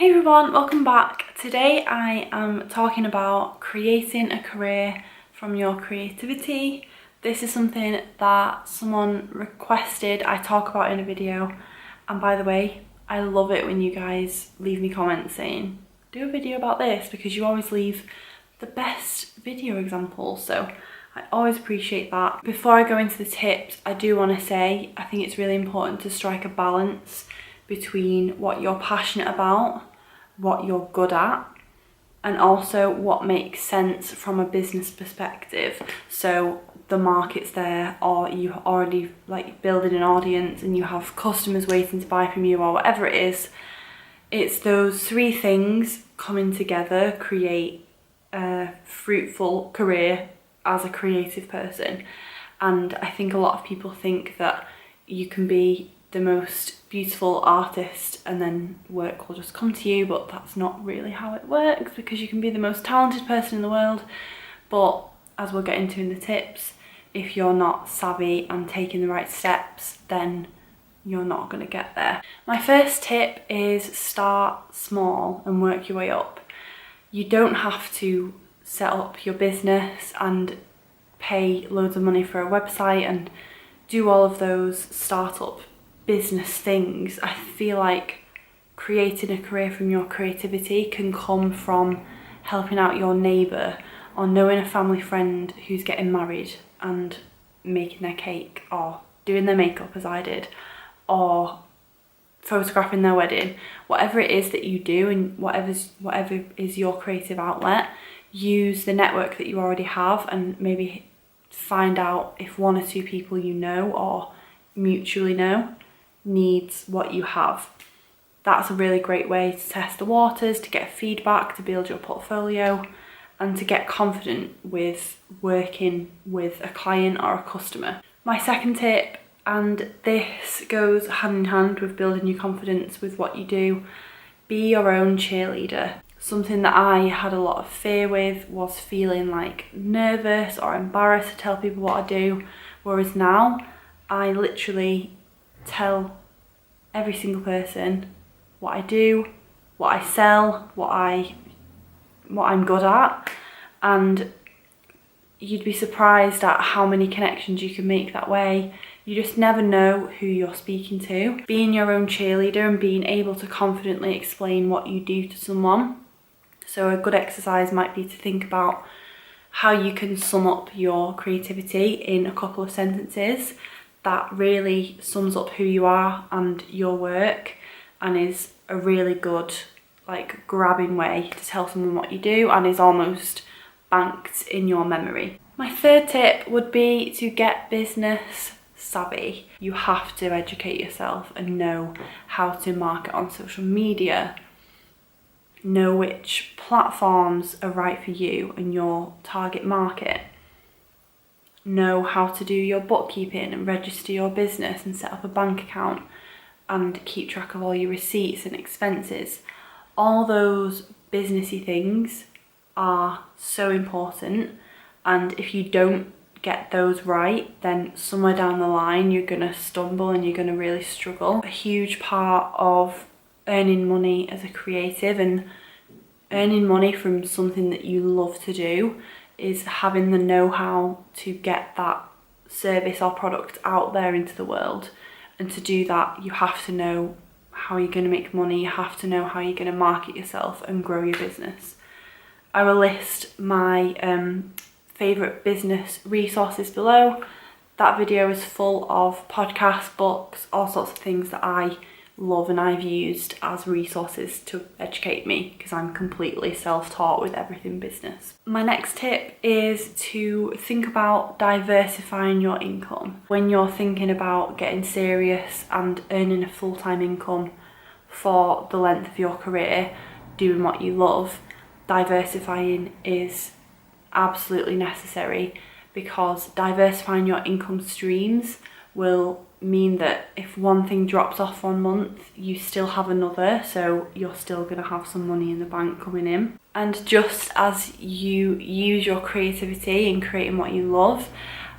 Hey everyone, welcome back. Today I am talking about creating a career from your creativity. This is something that someone requested I talk about in a video, and by the way, I love it when you guys leave me comments saying do a video about this, because you always leave the best video examples, so I always appreciate that. Before I go into the tips, I do want to say I think it's really important to strike a balance between what you're passionate about, what you're good at, and also what makes sense from a business perspective. So the market's there, or you already building an audience and you have customers waiting to buy from you, or whatever it is. It's those three things coming together create a fruitful career as a creative person. And I think a lot of people think that you can be the most beautiful artist and then work will just come to you, but that's not really how it works, because you can be the most talented person in the world, but as we'll get into in the tips, if you're not savvy and taking the right steps, then you're not going to get there. My first tip is start small and work your way up. You don't have to set up your business and pay loads of money for a website and do all of those startup business things. I feel like creating a career from your creativity can come from helping out your neighbour, or knowing a family friend who's getting married and making their cake, or doing their makeup as I did, or photographing their wedding. Whatever it is that you do, and whatever is your creative outlet, use the network that you already have and maybe find out if one or two people you know or mutually know needs what you have. That's a really great way to test the waters, to get feedback, to build your portfolio, and to get confident with working with a client or a customer. My second tip, and this goes hand in hand with building your confidence with what you do, be your own cheerleader. Something that I had a lot of fear with was feeling like nervous or embarrassed to tell people what I do, whereas now I literally tell every single person what I do, what I sell, what I'm good at, and you'd be surprised at how many connections you can make that way. You just never know who you're speaking to. Being your own cheerleader and being able to confidently explain what you do to someone. So a good exercise might be to think about how you can sum up your creativity in a couple of sentences that really sums up who you are and your work, and is a really good grabbing way to tell someone what you do, and is almost banked in your memory. My third tip would be to get business savvy. You have to educate yourself and know how to market on social media, know which platforms are right for you and your target market, know how to do your bookkeeping and register your business and set up a bank account and keep track of all your receipts and expenses. All those businessy things are so important, and if you don't get those right, then somewhere down the line you're going to stumble and you're going to really struggle. A huge part of earning money as a creative and earning money from something that you love to do is having the know-how to get that service or product out there into the world. And to do that, you have to know how you're going to make money, you have to know how you're going to market yourself and grow your business. I will list my favourite business resources below. That video is full of podcasts, books, all sorts of things that I love and I've used as resources to educate me, because I'm completely self-taught with everything business. My next tip is to think about diversifying your income. When you're thinking about getting serious and earning a full-time income for the length of your career, doing what you love, diversifying is absolutely necessary, because diversifying your income streams will mean that if one thing drops off 1 month, you still have another, so you're still going to have some money in the bank coming in. And just as you use your creativity in creating what you love,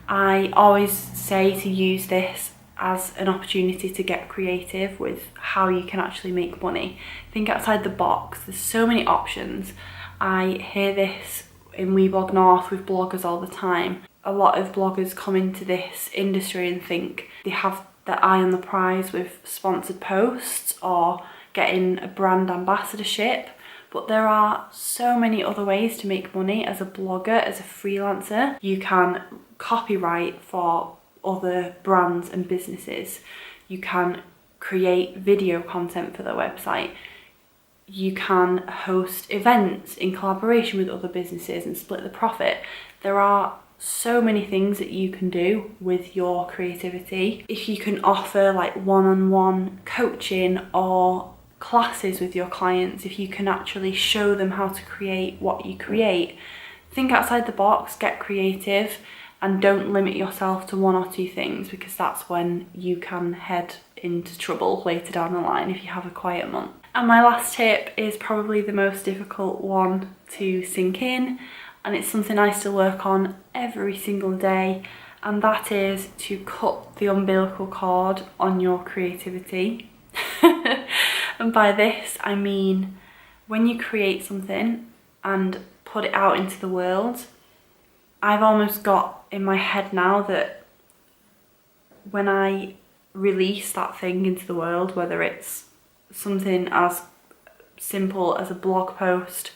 I always say to use this as an opportunity to get creative with how you can actually make money. Think outside the box. There's so many options. I hear this in WeBlog North with bloggers all the time. A lot of bloggers come into this industry and think they have their eye on the prize with sponsored posts or getting a brand ambassadorship, but there are so many other ways to make money as a blogger, as a freelancer. You can copyright for other brands and businesses. You can create video content for their website. You can host events in collaboration with other businesses and split the profit. There are so many things that you can do with your creativity. If you can offer like one-on-one coaching or classes with your clients, if you can actually show them how to create what you create, think outside the box, get creative, and don't limit yourself to one or two things, because that's when you can head into trouble later down the line if you have a quiet month. And my last tip is probably the most difficult one to sink in, and it's something I still work on every single day, and that is to cut the umbilical cord on your creativity. And by this I mean, when you create something and put it out into the world, I've almost got in my head now that when I release that thing into the world, whether it's something as simple as a blog post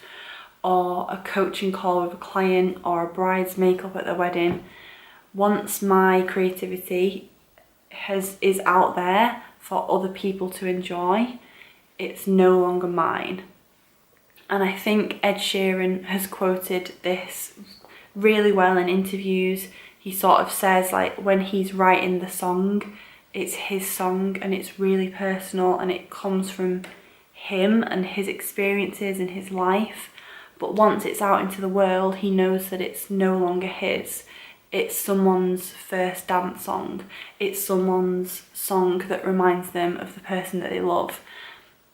or a coaching call with a client or a bride's makeup at their wedding, once my creativity is out there for other people to enjoy, it's no longer mine. And I think Ed Sheeran has quoted this really well in interviews. He sort of says, like, when he's writing the song, it's his song and it's really personal and it comes from him and his experiences in his life. But once it's out into the world, he knows that it's no longer his. It's someone's first dance song. It's someone's song that reminds them of the person that they love.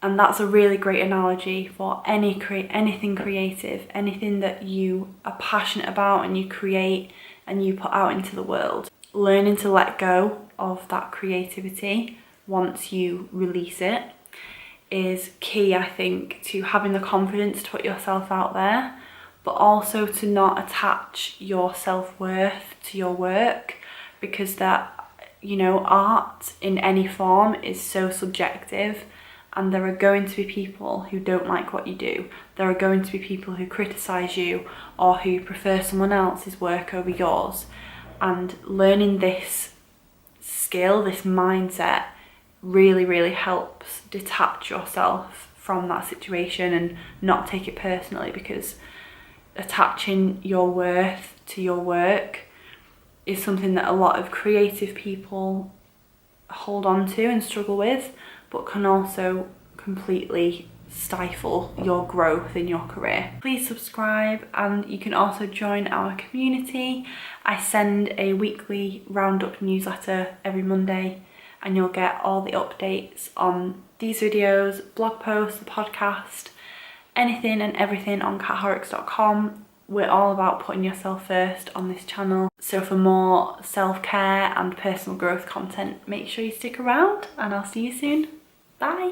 And that's a really great analogy for anything creative, anything that you are passionate about and you create and you put out into the world. Learning to let go of that creativity once you release it is key, I think, to having the confidence to put yourself out there, but also to not attach your self-worth to your work, because that, you know, art in any form is so subjective. And there are going to be people who don't like what you do. There are going to be people who criticise you or who prefer someone else's work over yours. And learning this skill, this mindset, really, really helps detach yourself from that situation and not take it personally, because attaching your worth to your work is something that a lot of creative people hold on to and struggle with, but can also completely stifle your growth in your career. Please subscribe, and you can also join our community. I send a weekly roundup newsletter every Monday, and you'll get all the updates on these videos, blog posts, the podcast, anything and everything on cathorrocks.com. We're all about putting yourself first on this channel. So for more self-care and personal growth content, make sure you stick around, and I'll see you soon. Bye.